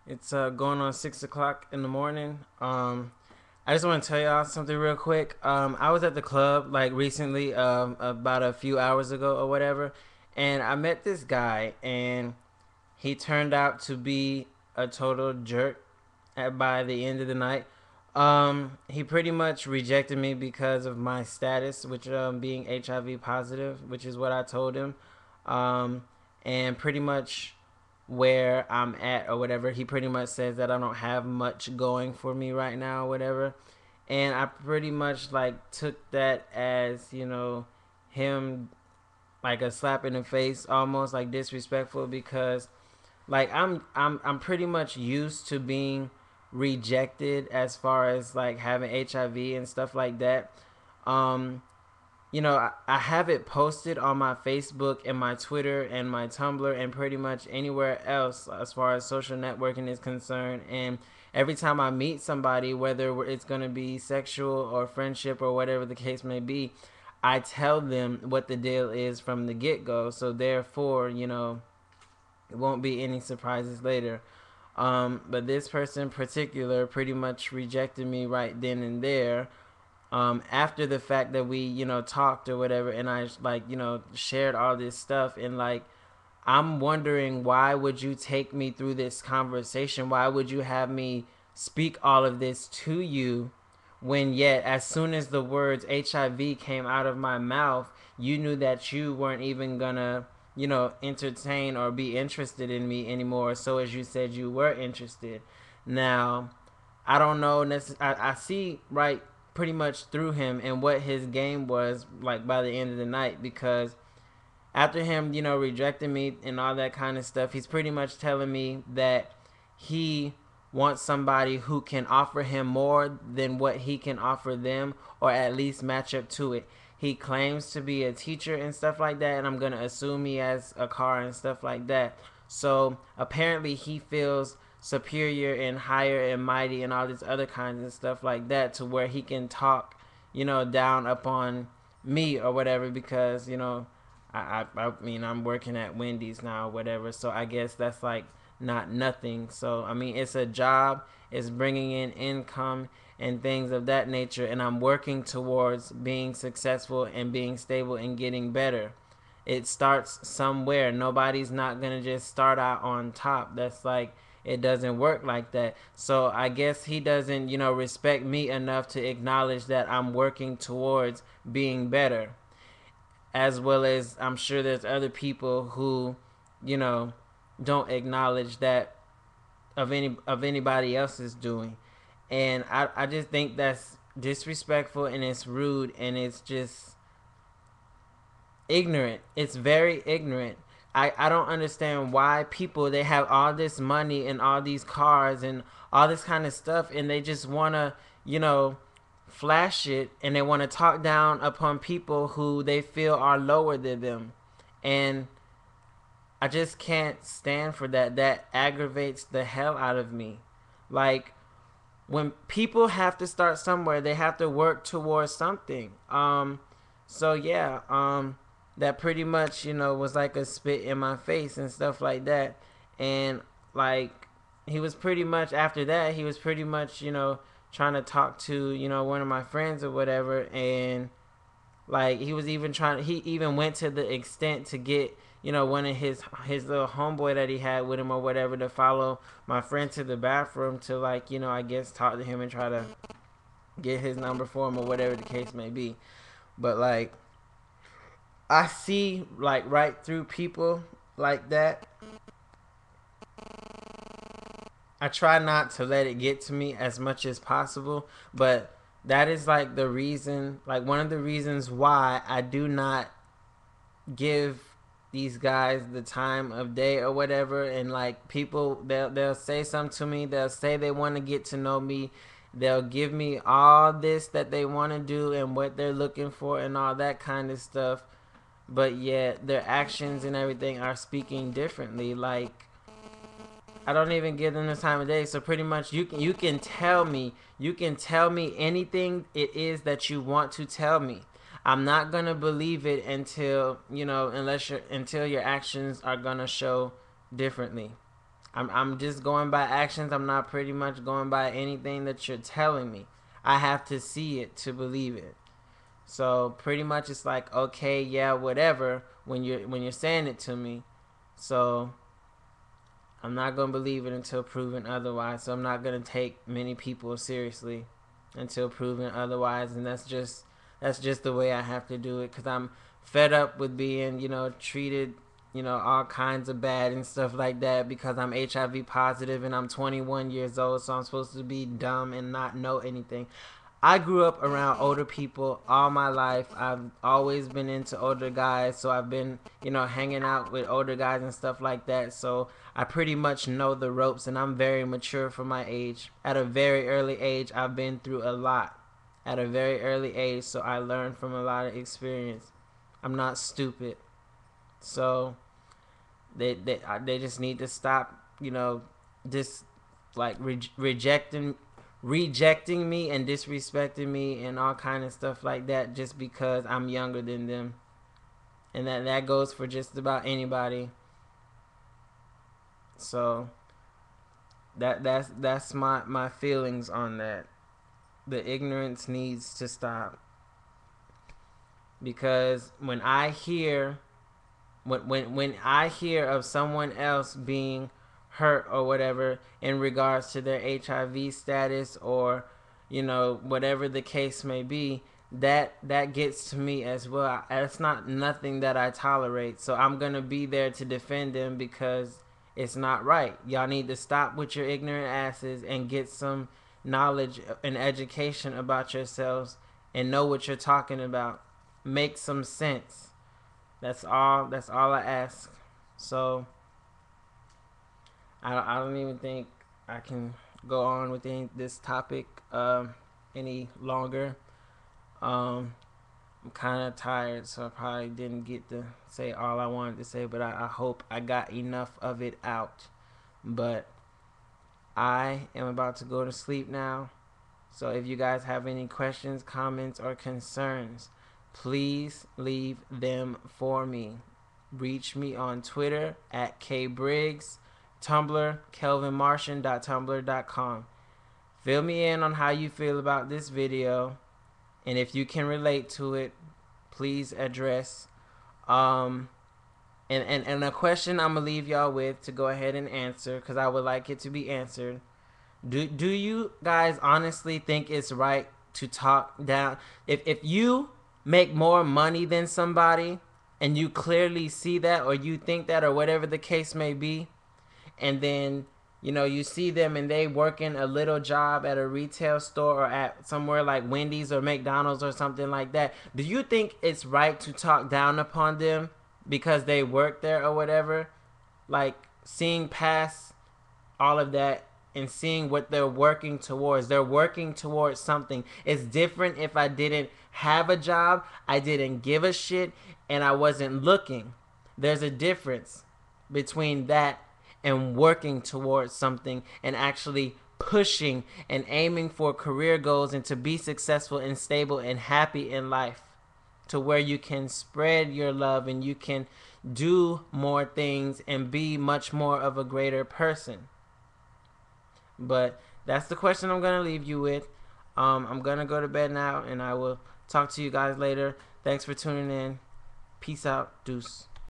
It's going on 6 o'clock in the morning. I just want to tell y'all something real quick. I was at the club like recently, about a few hours ago or whatever, and I met this guy, and he turned out to be a total jerk. By the end of the night, he pretty much rejected me because of my status, which being HIV positive, which is what I told him, um, and pretty much where I'm at or whatever. He pretty much says that I don't have much going for me right now or whatever. And I pretty much like took that as, him like a slap in the face, almost like disrespectful, because like I'm pretty much used to being rejected as far as like having HIV and stuff like that. Um I have it posted on my Facebook and my Twitter and my Tumblr and pretty much anywhere else as far as social networking is concerned. And every time I meet somebody, whether it's going to be sexual or friendship or whatever the case may be, I tell them what the deal is from the get go. So therefore, it won't be any surprises later. But this person in particular pretty much rejected me right then and there, after the fact that we, talked or whatever, and I like, shared all this stuff, and like, I'm wondering, why would you take me through this conversation? Why would you have me speak all of this to you when yet as soon as the words HIV came out of my mouth, you knew that you weren't even gonna, entertain or be interested in me anymore, so as you said you were interested. Now, I don't know. I see right pretty much through him and what his game was like by the end of the night, because after him, rejecting me and all that kind of stuff, he's pretty much telling me that he wants somebody who can offer him more than what he can offer them, or at least match up to it. He claims to be a teacher and stuff like that, and I'm going to assume he has a car and stuff like that. So apparently he feels superior and higher and mighty and all these other kinds of stuff like that, to where he can talk, down upon me or whatever, because, I mean, I'm working at Wendy's now or whatever, so I guess that's like not nothing. So I mean, it's a job, it's bringing in income and things of that nature, and I'm working towards being successful and being stable and getting better. It starts somewhere. Nobody's not gonna just start out on top. That's like, it doesn't work like that. So I guess he doesn't, respect me enough to acknowledge that I'm working towards being better, as well as I'm sure there's other people who, you know, don't acknowledge that of anybody else's doing. And I just think that's disrespectful, and it's rude, and it's just ignorant. It's very ignorant. I don't understand why people, they have all this money and all these cars and all this kind of stuff, and they just want to, flash it, and they want to talk down upon people who they feel are lower than them. And I just can't stand for that. That aggravates the hell out of me. Like, when people have to start somewhere, they have to work towards something. So yeah, that pretty much, was like a spit in my face and stuff like that. And like, he was pretty much, after that, he was pretty much, trying to talk to, one of my friends or whatever. And like, he was even trying, he even went to the extent to get, one of his little homeboy that he had with him or whatever, to follow my friend to the bathroom to, like, I guess talk to him and try to get his number for him or whatever the case may be. But like, I see like right through people like that. I try not to let it get to me as much as possible, but that is like the reason, like one of the reasons why I do not give these guys the time of day or whatever. And like, people, they'll say something to me, they'll say they want to get to know me, they'll give me all this that they want to do and what they're looking for and all that kind of stuff, but yet their actions and everything are speaking differently. Like, I don't even give them the time of day. So pretty much, you can tell me anything it is that you want to tell me. I'm not gonna believe it until, until your actions are gonna show differently. I'm just going by actions. I'm not pretty much going by anything that you're telling me. I have to see it to believe it. So pretty much it's like, okay, yeah, whatever, when you're saying it to me. So I'm not gonna believe it until proven otherwise. So I'm not gonna take many people seriously until proven otherwise, and that's just the way I have to do it, because I'm fed up with being, treated, all kinds of bad and stuff like that, because I'm HIV positive and I'm 21 years old, so I'm supposed to be dumb and not know anything. I grew up around older people all my life. I've always been into older guys, so I've been, hanging out with older guys and stuff like that. So I pretty much know the ropes, and I'm very mature for my age. At a very early age, I've been through a lot. At a very early age, so I learned from a lot of experience. I'm not stupid. So they just need to stop, just like rejecting me and disrespecting me and all kind of stuff like that, just because I'm younger than them. And that goes for just about anybody. So that's my feelings on that. The ignorance needs to stop, because when I hear of someone else being hurt or whatever in regards to their HIV status, or whatever the case may be, that gets to me as well. It's not nothing that I tolerate, so I'm gonna be there to defend them, because it's not right. Y'all need to stop with your ignorant asses and get some knowledge and education about yourselves and know what you're talking about. Make some sense. That's all I ask. So I don't even think I can go on with this topic any longer. I'm kind of tired, so I probably didn't get to say all I wanted to say, but I hope I got enough of it out. But I am about to go to sleep now. So if you guys have any questions, comments, or concerns, please leave them for me. Reach me on Twitter at kbriggs, Tumblr, kelvinmartian.tumblr.com. Fill me in on how you feel about this video, and if you can relate to it, please address. And a question I'm gonna leave y'all with to go ahead and answer, because I would like it to be answered. Do you guys honestly think it's right to talk down? If you make more money than somebody, and you clearly see that, or you think that, or whatever the case may be, and then you see them and they working a little job at a retail store, or at somewhere like Wendy's or McDonald's or something like that, do you think it's right to talk down upon them because they work there or whatever? Like, seeing past all of that and seeing what they're working towards. They're working towards something. It's different if I didn't have a job, I didn't give a shit, and I wasn't looking. There's a difference between that and working towards something and actually pushing and aiming for career goals and to be successful and stable and happy in life, to where you can spread your love and you can do more things and be much more of a greater person. But that's the question I'm going to leave you with. I'm going to go to bed now, and I will talk to you guys later. Thanks for tuning in. Peace out. Deuce.